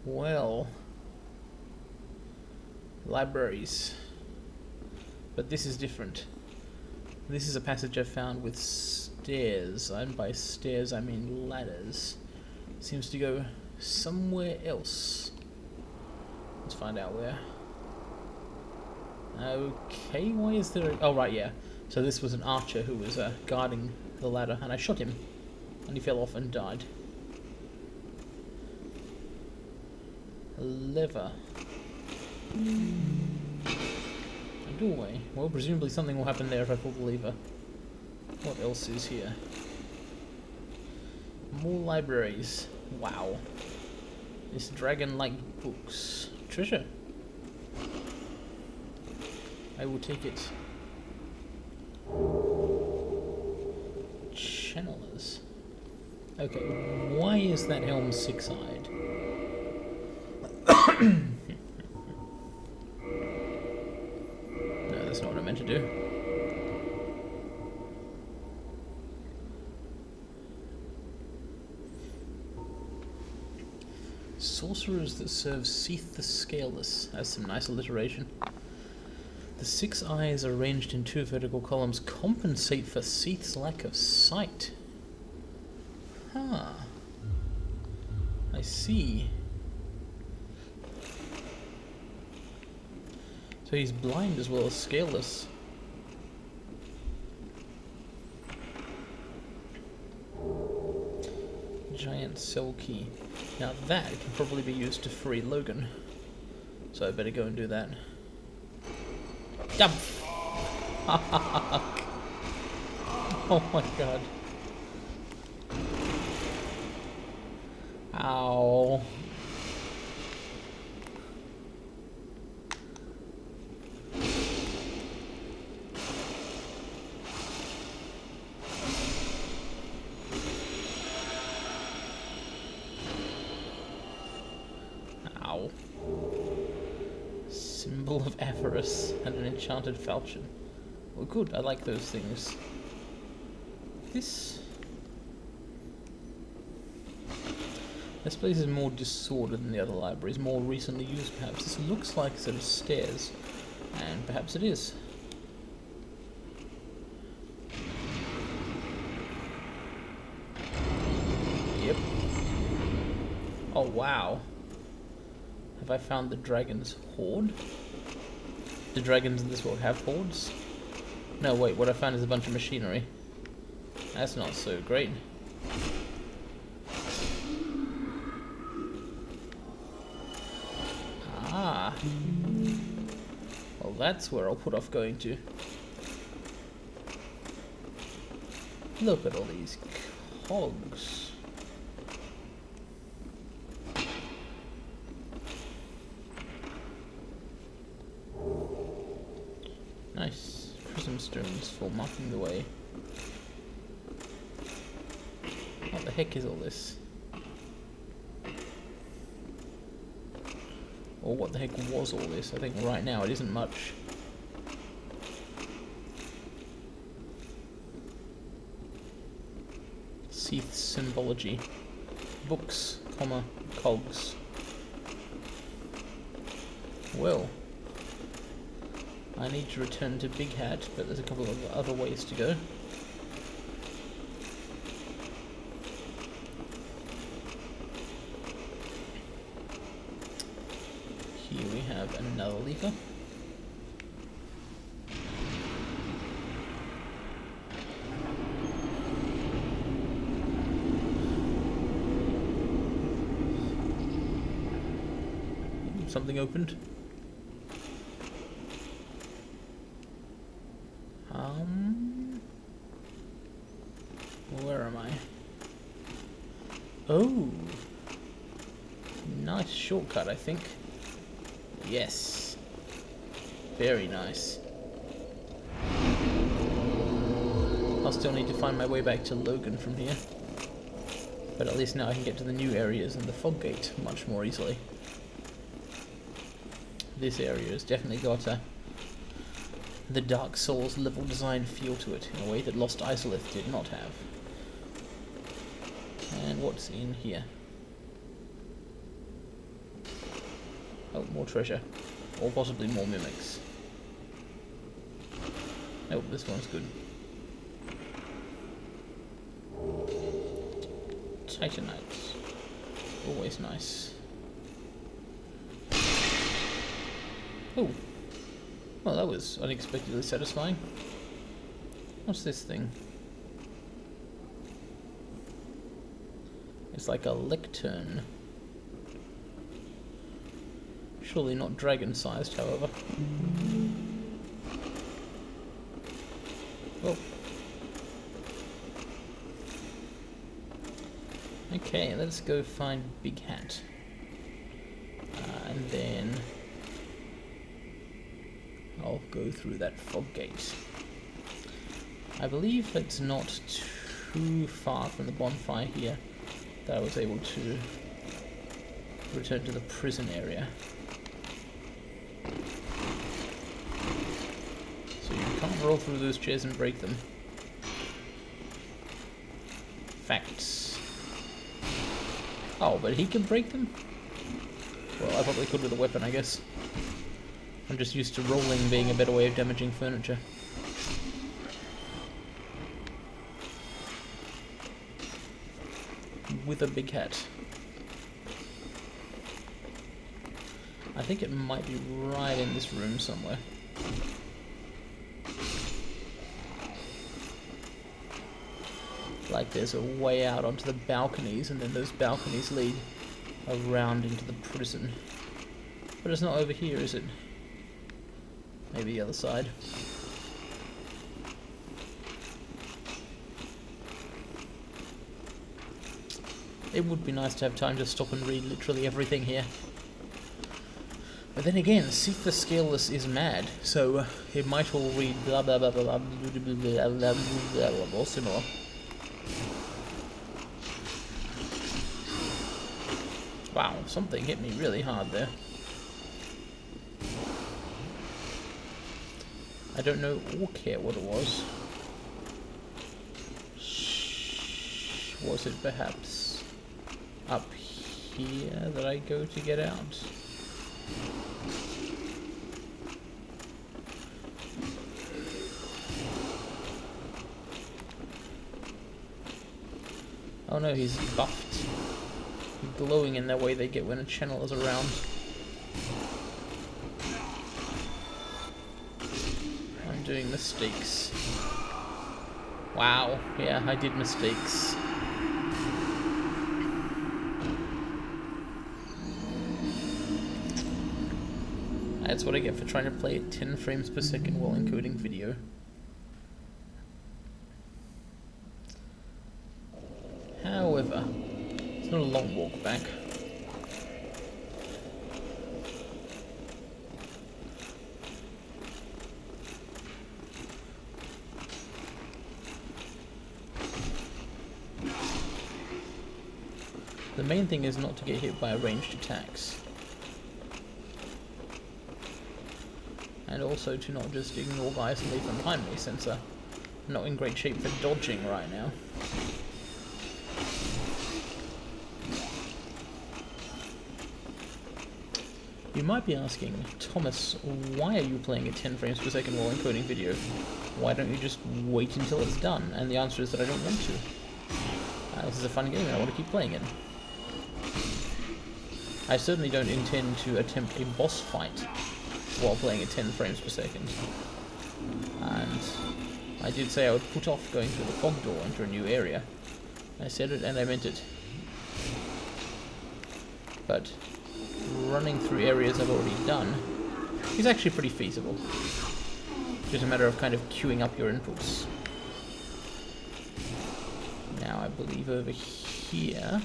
Well, libraries. But this is different. This is a passage I found with stairs, and by stairs I mean ladders. Seems to go somewhere else. Let's find out where. Okay, why is there a... Oh, right, yeah. So this was an archer who was guarding the ladder, and I shot him, and he fell off and died. A lever. A doorway. Well, presumably something will happen there if I pull the lever. What else is here? More libraries. Wow. This dragon-like books. Treasure. I will take it. Channelers. Okay, why is that helm six-eyed? No, that's not what I meant to do. Sorcerers that serve Seath the Scaleless. That's some nice alliteration. The 6 eyes arranged in 2 vertical columns compensate for Seath's lack of sight. Huh. I see. So he's blind as well as scaleless. Giant cell key. Now that can probably be used to free Logan. So I better go and do that. Jump! Oh my god. Ow. Ow. Symbol of avarice and an enchanted falchion. Well, good, I like those things. This place is more disordered than the other libraries, more recently used perhaps. This looks like a set of stairs, and perhaps it is. Yep. Oh wow. Have I found the dragon's hoard? The dragons in this world have hoards? No, wait, what I found is a bunch of machinery. That's not so great. Ah. Well, that's where I'll put off going to. Look at all these cogs. Nice. Prism stones for marking the way. What the heck is all this? Or what the heck was all this? I think right now it isn't much. Seath symbology. Books, comma, cogs. Well, I need to return to Big Hat, but there's a couple of other ways to go. Here we have another lever. Something opened. Where am I? Oh, nice shortcut, I think. Yes, very nice. I'll still need to find my way back to Logan from here, but at least now I can get to the new areas and the fog gate much more easily. This area has definitely got the Dark Souls level design feel to it in a way that Lost Isolith did not have. And what's in here? Oh, more treasure. Or possibly more mimics. Oh, this one's good. Titanites. Always nice. Oh. Well, that was unexpectedly satisfying. What's this thing? It's like a lectern. Surely not dragon-sized, however. Oh. Okay, let's go find Big Hat. And then I'll go through that fog gate. I believe it's not too far from the bonfire here that I was able to return to the prison area. So you can't roll through those chairs and break them. Facts. Oh, but he can break them? Well, I probably could with a weapon, I guess. I'm just used to rolling being a better way of damaging furniture. With a big hat. I think it might be right in this room somewhere. Like there's a way out onto the balconies, and then those balconies lead around into the prison. But it's not over here, is it? Maybe the other side. It would be nice to have time to stop and read literally everything here. But then again, Seath the Scaleless is mad, so it might all read blah blah blah blah blah blah blah blah blah or similar. Wow, something hit me really hard there. I don't know or care what it was. Was it perhaps up here that I go to get out? Oh no, he's buffed. Glowing in that way they get when a channel is around. I'm doing mistakes. Wow, yeah, I did mistakes. That's what I get for trying to play at 10 frames per second while encoding video. However, it's not a long walk back. The main thing is not to get hit by ranged attacks. And also to not just ignore guys and leave them behind me, since I'm not in great shape for dodging right now. You might be asking, Thomas, why are you playing at 10 frames per second while encoding video? Why don't you just wait until it's done? And the answer is that I don't want to. This is a fun game and I want to keep playing it. I certainly don't intend to attempt a boss fight while playing at 10 frames per second. And I did say I would put off going through the fog door into a new area. I said it and I meant it. But running through areas I've already done is actually pretty feasible. Just a matter of kind of queuing up your inputs. Now I believe over here,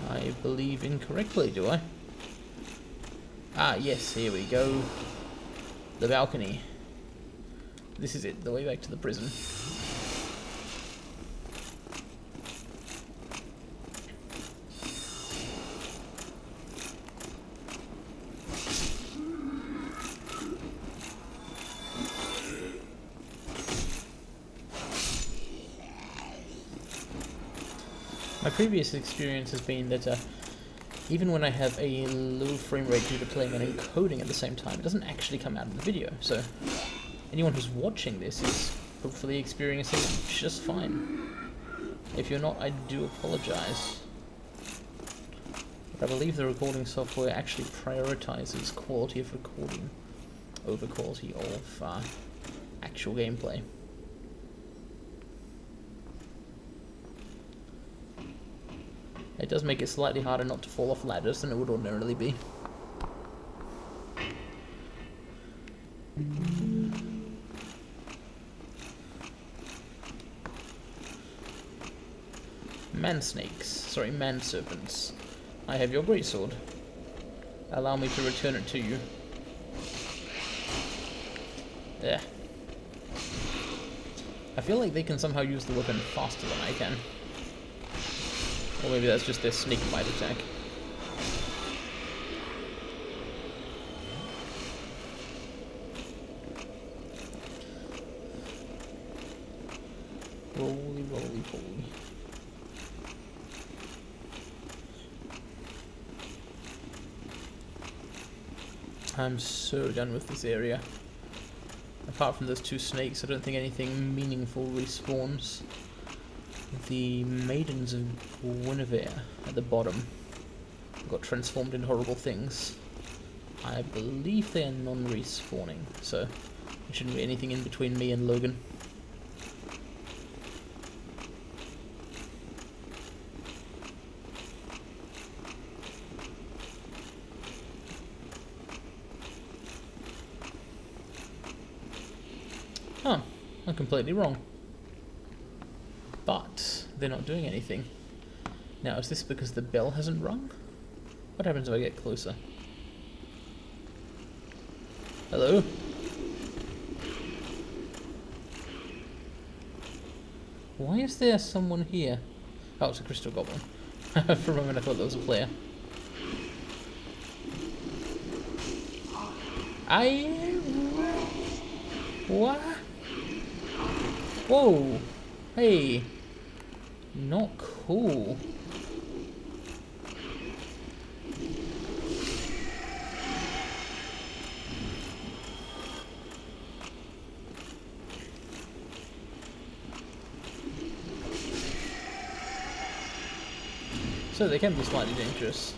I believe incorrectly, do I? Ah, yes, here we go. The balcony. This is it, the way back to the prison. My previous experience has been that even when I have a low frame rate due to playing and encoding at the same time, it doesn't actually come out in the video. So anyone who's watching this is hopefully experiencing it just fine. If you're not, I do apologize. But I believe the recording software actually prioritizes quality of recording over quality of actual gameplay. It does make it slightly harder not to fall off ladders than it would ordinarily be. Man snakes, sorry, man serpents. I have your greatsword. Allow me to return it to you. Yeah. I feel like they can somehow use the weapon faster than I can. Or maybe that's just their snake bite attack. Roly, roly, poly. I'm so done with this area. Apart from those two snakes, I don't think anything meaningful respawns. The Maidens of Guinevere at the bottom got transformed into horrible things. I believe they are non-respawning, so there shouldn't be anything in between me and Logan. Huh, I'm completely wrong. But they're not doing anything. Now, is this because the bell hasn't rung? What happens if I get closer? Hello? Why is there someone here? Oh, it's a crystal goblin. For a moment I thought that was a player. What? Whoa! Hey! Not cool. So they can be slightly dangerous.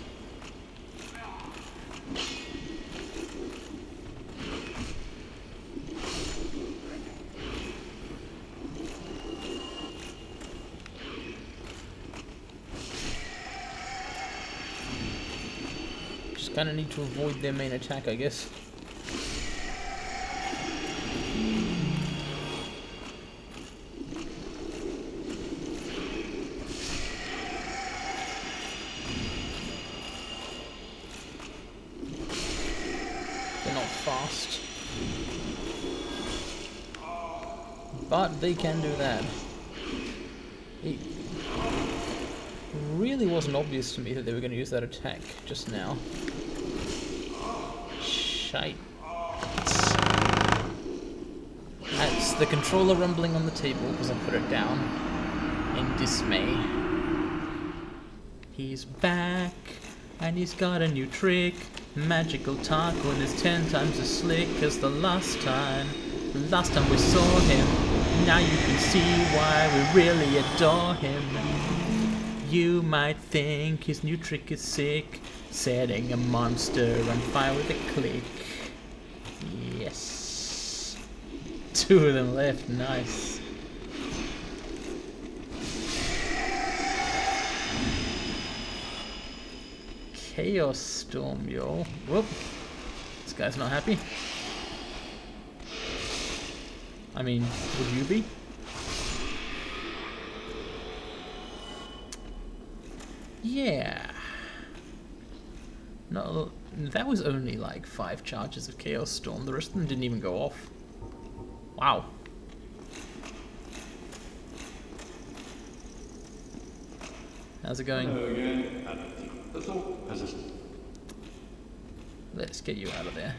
Just kind of need to avoid their main attack, I guess. Fast, but they can do that. It really wasn't obvious to me that they were going to use that attack just now. Shite. That's the controller rumbling on the table because I put it down in dismay. He's back and he's got a new trick. Magical taco and is 10 times as slick as the last time we saw him. Now you can see why we really adore him. You might think his new trick is sick, setting a monster on fire with a click. Yes. 2 of them left, nice. Chaos Storm, yo. Whoop. This guy's not happy. I mean, would you be? Yeah. No, that was only like 5 charges of Chaos Storm. The rest of them didn't even go off. Wow. How's it going? Hello again. That's all. Let's get you out of there.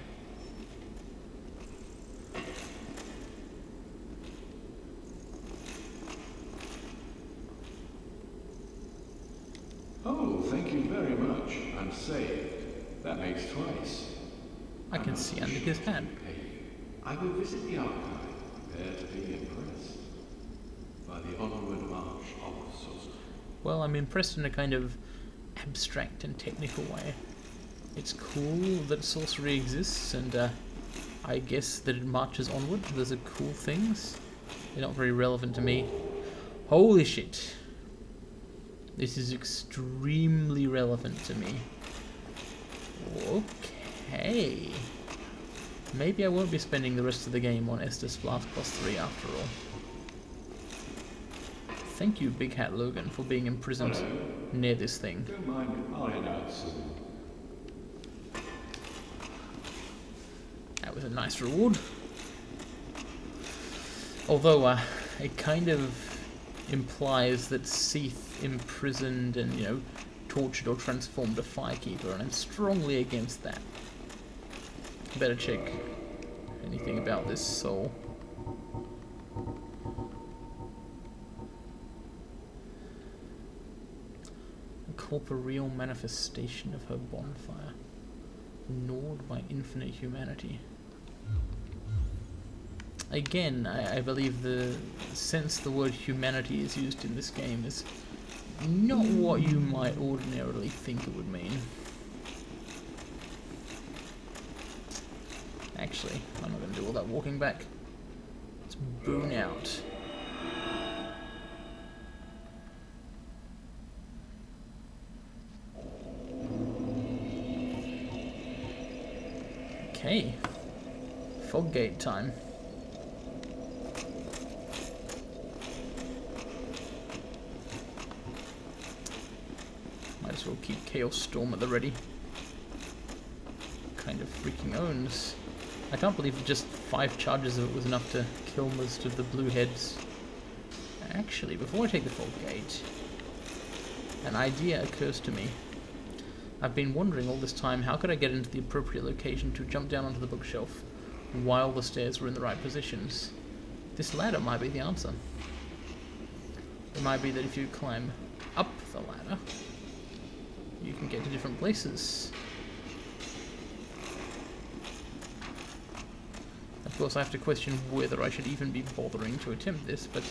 Oh, thank you very much. I'm saved. That makes twice. I can see under his hat. I will visit the archive, there to be impressed by the onward march of sorcery. Well, I'm impressed in a kind of abstract and technical way. It's cool that sorcery exists, and I guess that it marches onward. Those are cool things. They're not very relevant to me. Holy shit. This is extremely relevant to me. Okay. Maybe I won't be spending the rest of the game on Estus Flask +3 after all. Thank you, Big Hat Logan, for being imprisoned near this thing. Don't mind, I'll head out soon. That was a nice reward. Although, it kind of implies that Seath imprisoned and, you know, tortured or transformed a Firekeeper, and I'm strongly against that. Better check anything about this soul. A corporeal manifestation of her bonfire, gnawed by infinite humanity. Again, I believe the sense the word humanity is used in this game is not what you might ordinarily think it would mean. Actually, I'm not going to do all that walking back. Let's boon out. Okay. Fog gate time. Might as well keep Chaos Storm at the ready. Kind of freaking owns. I can't believe just 5 charges of it was enough to kill most of the blue heads. Actually, before I take the Fog Gate, an idea occurs to me. I've been wondering all this time, how could I get into the appropriate location to jump down onto the bookshelf while the stairs were in the right positions? This ladder might be the answer. It might be that if you climb up the ladder, you can get to different places. Of course, I have to question whether I should even be bothering to attempt this, but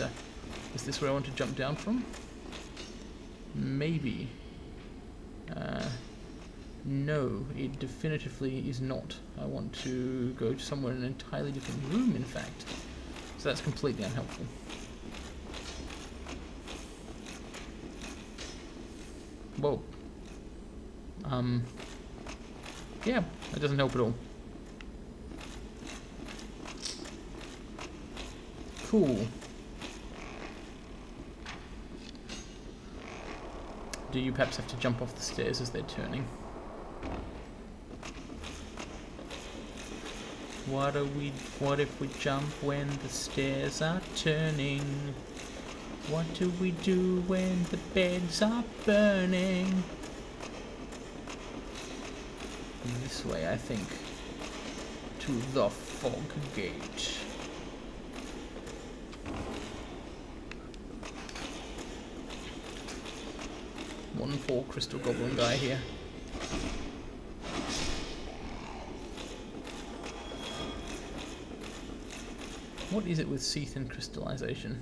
is this where I want to jump down from? Maybe. No, it definitively is not. I want to go to somewhere in an entirely different room, in fact. So that's completely unhelpful. Whoa. Yeah, that doesn't help at all. Cool. Do you perhaps have to jump off the stairs as they're turning? What if we jump when the stairs are turning? What do we do when the beds are burning? This way, I think. To the Fog Gate. One poor crystal goblin guy here. What is it with Seath and crystallization?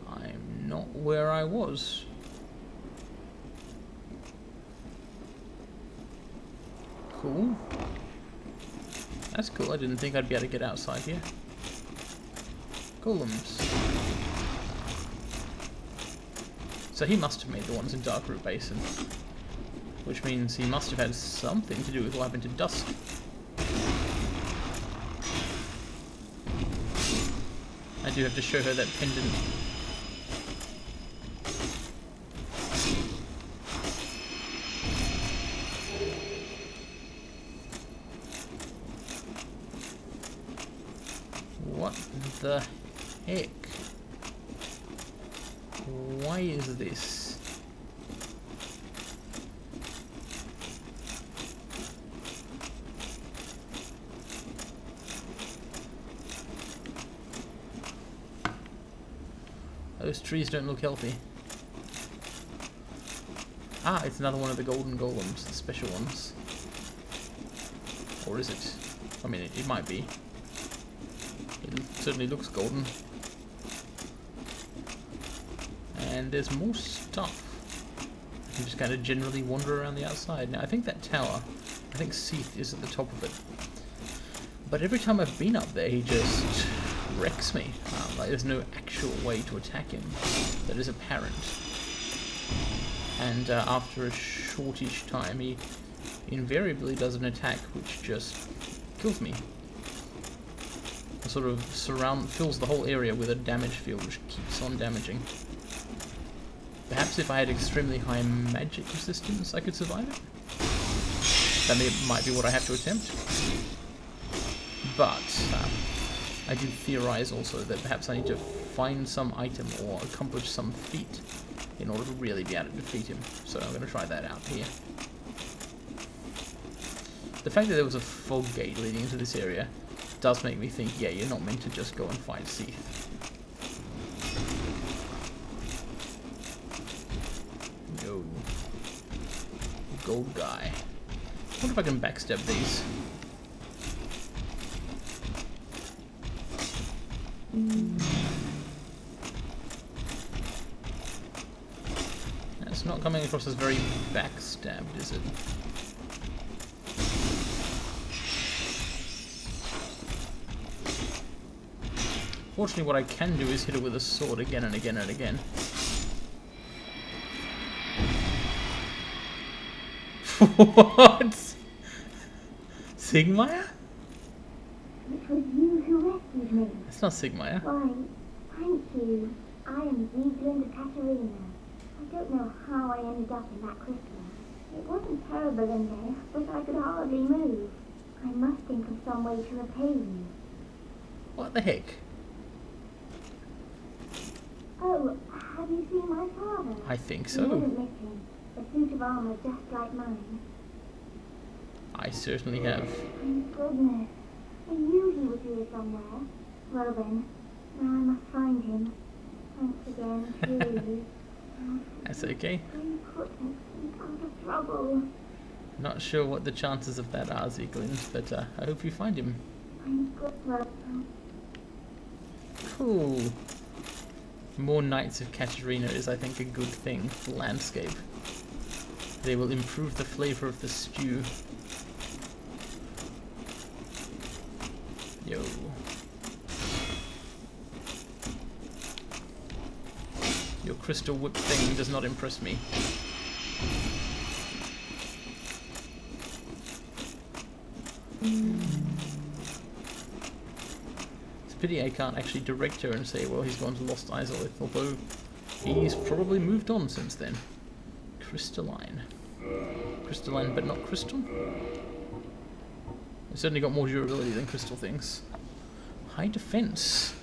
I'm not where I was. Cool. That's cool, I didn't think I'd be able to get outside here. Golems. So he must have made the ones in Darkroot Basin. Which means he must have had something to do with what happened to Dusk. I do have to show her that pendant. What the heck? Why is this? Those trees don't look healthy. Ah, it's another one of the golden golems, the special ones. Or is it? I mean, it might be. It certainly looks golden. And there's more stuff. I can just kind of generally wander around the outside. Now, I think that tower, I think Seath is at the top of it. But every time I've been up there, he just wrecks me. Like, there's no actual way to attack him that is apparent. And after a shortish time, he invariably does an attack which just kills me. It sort of fills the whole area with a damage field which keeps on damaging. Perhaps if I had extremely high magic resistance, I could survive it. That might be what I have to attempt. But I do theorize also that perhaps I need to find some item or accomplish some feat in order to really be able to defeat him. So I'm going to try that out here. The fact that there was a fog gate leading into this area does make me think, yeah, you're not meant to just go and fight Seath. No. Gold guy. I wonder if I can backstab these. It's not coming across as very backstabbed, is it? Fortunately, what I can do is hit it with a sword again and again and again. What? Sigmire? It was you who rescued me. It's not Sigmire. Why, thank you. I am Zealand Katerina. I don't know how I ended up in that crystal. It wasn't terrible in there, but I could hardly move. I must think of some way to repay you. What the heck? Oh, have you seen my father? I think You so. didn't miss him. A suit of armor just like mine. I certainly have. Thank goodness. I knew he was here somewhere. Well then, now I must find him. Thanks again, truly. That's okay. You put me out of trouble. Not sure what the chances of that are, Zeaglin, but I hope you find him. I'm good. Well, Cool. More Knights of Katarina is, I think, a good thing for the landscape. They will improve the flavor of the stew. Yo. Your crystal whip thing does not impress me. It's a pity I can't actually direct her and say, well, he's gone to Lost Izalith, although he's probably moved on since then. Crystalline. Crystalline, but not crystal? It's certainly got more durability than crystal things. High defense.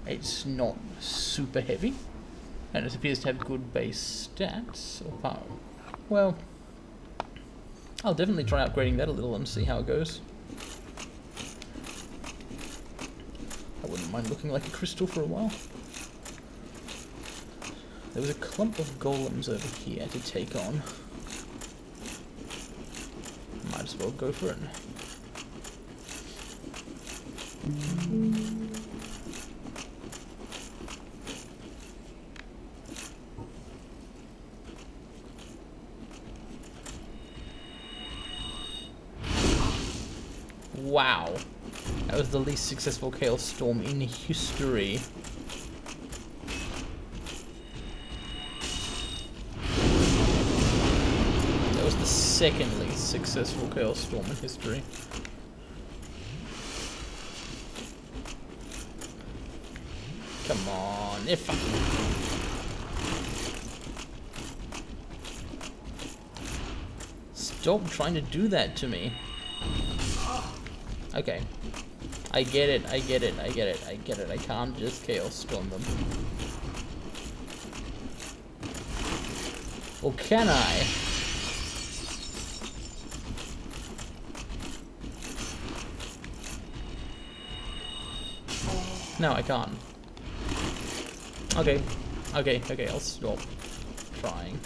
It's not super heavy, and it appears to have good base stats. Oh, well, I'll definitely try upgrading that a little and see how it goes. I wouldn't mind looking like a crystal for a while. There was a clump of golems over here to take on. Might as well go for it. Wow. That was the least successful Chaos Storm in history. That was the second least successful Chaos Storm in history. Come on, if I... Stop trying to do that to me. Okay. I get it, I get it, I get it, I get it. I can't just Chaos Storm them. Or can I? No, I can't. Okay. Okay, I'll stop trying.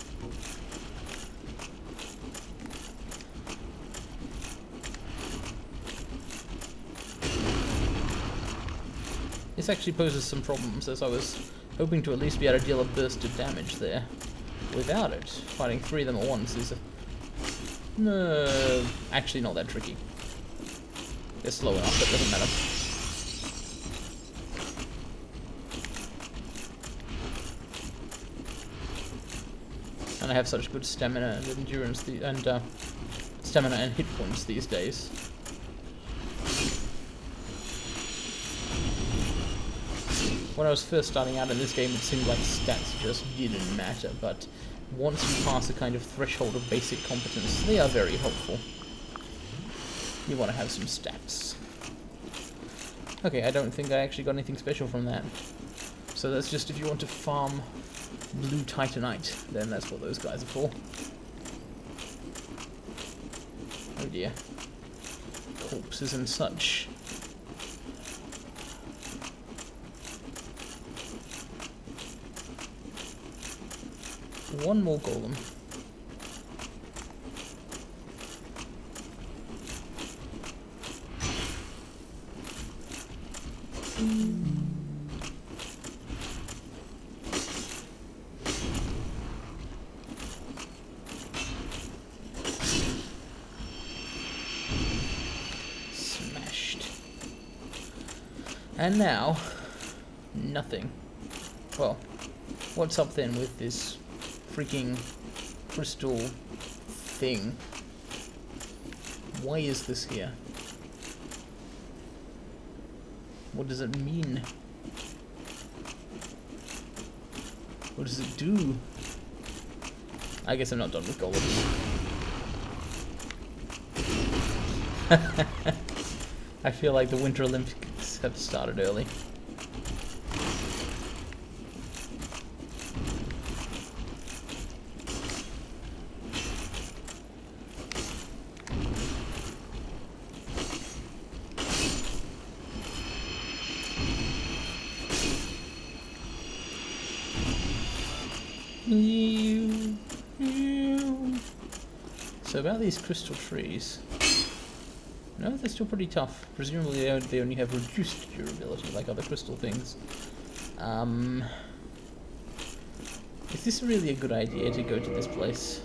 This actually poses some problems, as I was hoping to at least be able to deal a burst of damage there. Without it, fighting 3 of them at once is actually not that tricky. They're slow enough, it doesn't matter. And I have such good stamina and endurance stamina and hit points these days. When I was first starting out in this game, it seemed like stats just didn't matter, but once you pass a kind of threshold of basic competence, they are very helpful. You want to have some stats. Okay, I don't think I actually got anything special from that. So that's just if you want to farm blue titanite, then that's what those guys are for. Oh dear. Corpses and such. One more golem. Smashed. And now, nothing. Well, what's up then with this freaking crystal thing? Why is this here? What does it mean? What does it do? I guess I'm not done with golems. I feel like the Winter Olympics have started early. So about these crystal trees, no, they're still pretty tough. Presumably they only have reduced durability like other crystal things. Is this really a good idea to go to this place?